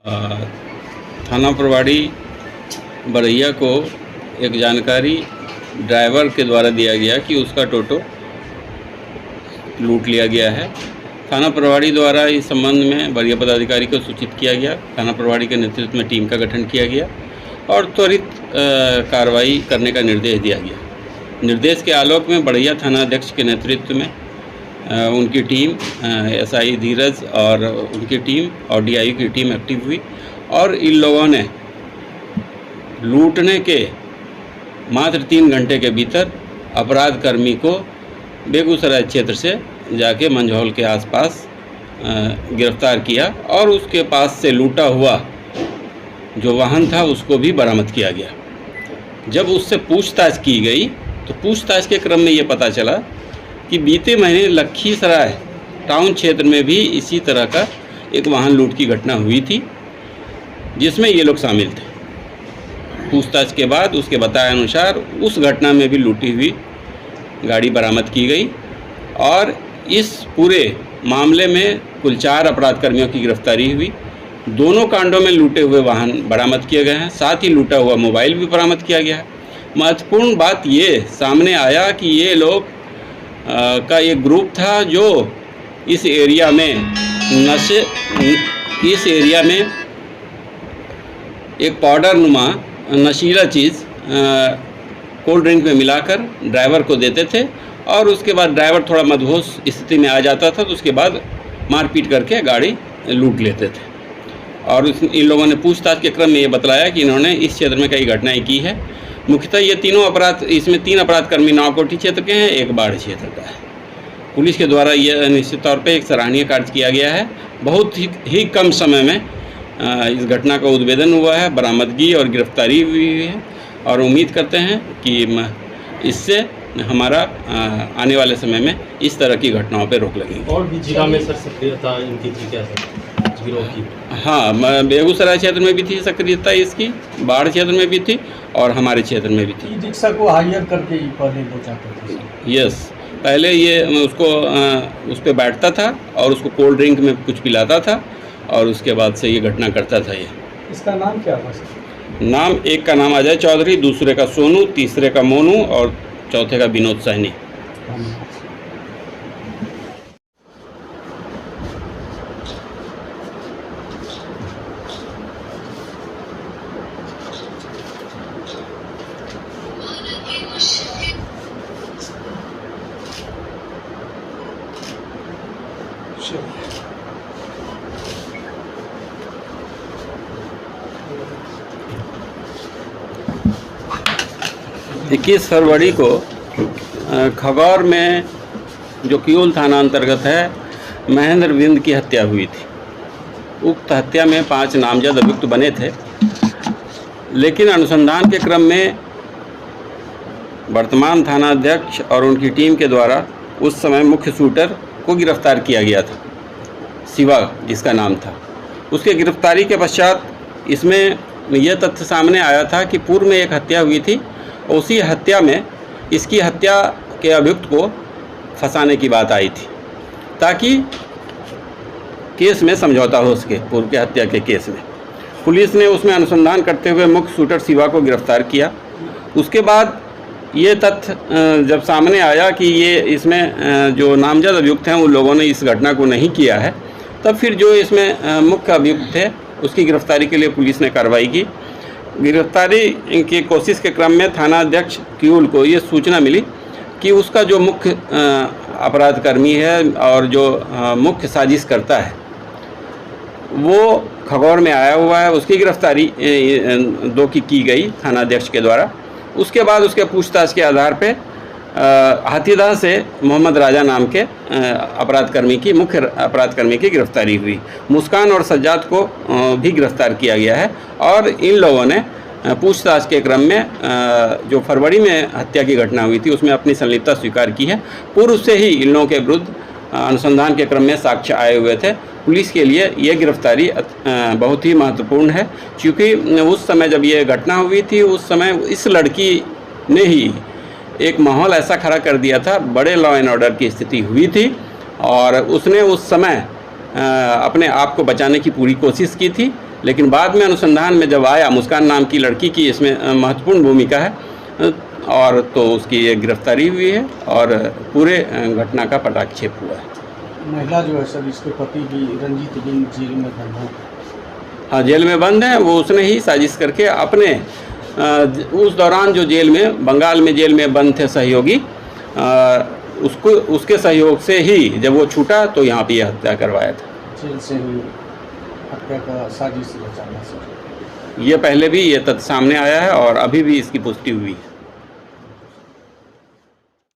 थाना प्रभारी बरैया को एक जानकारी ड्राइवर के द्वारा दिया गया कि उसका टोटो लूट लिया गया है। थाना प्रभारी द्वारा इस संबंध में वरीय पदाधिकारी को सूचित किया गया। थाना प्रभारी के नेतृत्व में टीम का गठन किया गया और त्वरित कार्रवाई करने का निर्देश दिया गया। निर्देश के आलोक में बरैया थानाध्यक्ष के नेतृत्व में उनकी टीम एसआई धीरज और उनकी टीम और डीआई की टीम एक्टिव हुई और इन लोगों ने लूटने के मात्र 3 घंटे के भीतर अपराध कर्मी को बेगूसराय क्षेत्र से जाके मंझौल के आसपास गिरफ्तार किया और उसके पास से लूटा हुआ जो वाहन था उसको भी बरामद किया गया। जब उससे पूछताछ की गई तो पूछताछ के क्रम में ये पता चला कि बीते महीने लखीसराय टाउन क्षेत्र में भी इसी तरह का एक वाहन लूट की घटना हुई थी जिसमें ये लोग शामिल थे। पूछताछ के बाद उसके बताए अनुसार उस घटना में भी लूटी हुई गाड़ी बरामद की गई और इस पूरे मामले में कुल 4 अपराध कर्मियों की गिरफ्तारी हुई। दोनों कांडों में लूटे हुए वाहन बरामद किए गए हैं, साथ ही लूटा हुआ मोबाइल भी बरामद किया गया है। महत्वपूर्ण बात ये सामने आया कि ये लोग का एक ग्रुप था जो इस एरिया में एक पाउडर नुमा नशीला चीज़ कोल्ड ड्रिंक में मिलाकर ड्राइवर को देते थे और उसके बाद ड्राइवर थोड़ा मदहोश स्थिति में आ जाता था तो उसके बाद मारपीट करके गाड़ी लूट लेते थे। और इन लोगों ने पूछताछ के क्रम में ये बतलाया कि इन्होंने इस क्षेत्र में कई घटनाएं की है। मुख्यतः ये तीनों अपराध, इसमें 3 अपराध कर्मी नावकोठी क्षेत्र के हैं, 1 बाढ़ क्षेत्र का है। पुलिस के द्वारा यह निश्चित तौर पे एक सराहनीय कार्य किया गया है। बहुत ही कम समय में इस घटना का उद्भेदन हुआ है, बरामदगी और गिरफ्तारी हुई है और उम्मीद करते हैं कि इससे हमारा आने वाले समय में इस तरह की घटनाओं पर रोक लगेगी। और भी जिला में सर सक्रियता इनकी थी क्या सर? हाँ, बेगूसराय क्षेत्र में भी थी सक्रियता इसकी, बाढ़ क्षेत्र में भी थी और हमारे क्षेत्र में भी थी। रिक्शा को हायर करके पहले पहुँचाते थे। यस, पहले ये उसको उस पर बैठता था और उसको कोल्ड ड्रिंक में कुछ पिलाता था और उसके बाद से ये घटना करता था। ये इसका नाम क्या था? नाम एक का नाम अजय चौधरी, दूसरे का सोनू, तीसरे का मोनू और चौथे का विनोद सहनी। इक्कीस फरवरी को खगौर में जो किऊल थाना अंतर्गत है महेंद्र बिंद की हत्या हुई थी। उक्त हत्या में 5 नामजद अभियुक्त बने थे, लेकिन अनुसंधान के क्रम में वर्तमान थानाध्यक्ष और उनकी टीम के द्वारा उस समय मुख्य शूटर को गिरफ्तार किया गया था, शिवा जिसका नाम था। उसके गिरफ्तारी के पश्चात इसमें यह तथ्य सामने आया था कि पूर्व में एक हत्या हुई थी, उसी हत्या में इसकी हत्या के अभियुक्त को फंसाने की बात आई थी ताकि केस में समझौता हो सके। पूर्व के हत्या के केस में पुलिस ने उसमें अनुसंधान करते हुए मुख्य शूटर शिवा को गिरफ्तार किया। उसके बाद ये तथ्य जब सामने आया कि ये इसमें जो नामजद अभियुक्त हैं उन लोगों ने इस घटना को नहीं किया है, तब फिर जो इसमें मुख्य अभियुक्त थे उसकी गिरफ्तारी के लिए पुलिस ने कार्रवाई की। गिरफ्तारी की कोशिश के क्रम में थानाध्यक्ष किऊल को ये सूचना मिली कि उसका जो मुख्य अपराध कर्मी है और जो मुख्य साजिश करता है वो खगौर में आया हुआ है। उसकी गिरफ्तारी 2 की गई थानाध्यक्ष के द्वारा। उसके बाद उसके पूछताछ के आधार पे हाथीदह से मोहम्मद राजा नाम के मुख्य अपराध कर्मी की गिरफ्तारी हुई। मुस्कान और सज्जाद को भी गिरफ्तार किया गया है और इन लोगों ने पूछताछ के क्रम में जो फरवरी में हत्या की घटना हुई थी उसमें अपनी संलिप्तता स्वीकार की है। पूर्व से ही इन लोगों के विरुद्ध अनुसंधान के क्रम में साक्ष्य आए हुए थे। पुलिस के लिए ये गिरफ्तारी बहुत ही महत्वपूर्ण है, क्योंकि उस समय जब ये घटना हुई थी उस समय इस लड़की ने ही एक माहौल ऐसा खड़ा कर दिया था, बड़े लॉ एंड ऑर्डर की स्थिति हुई थी और उसने उस समय अपने आप को बचाने की पूरी कोशिश की थी, लेकिन बाद में अनुसंधान में जब आया, मुस्कान नाम की लड़की की इसमें महत्वपूर्ण भूमिका है और तो उसकी एक गिरफ्तारी हुई है और पूरे घटना का पटाक्षेप हुआ है। महिला जो है सर, इसके पति भी रंजीत बिन जेल में बंद है। हाँ, जेल में बंद है। वो उसने ही साजिश करके अपने उस दौरान जो जेल में, बंगाल में जेल में बंद थे सहयोगी, उसके सहयोग से ही जब वो छूटा तो यहाँ पे हत्या करवाया था। जेल से ही हत्या का साजिश रचा था सर। ये पहले भी ये तथ्य सामने आया है और अभी भी इसकी पुष्टि हुई है।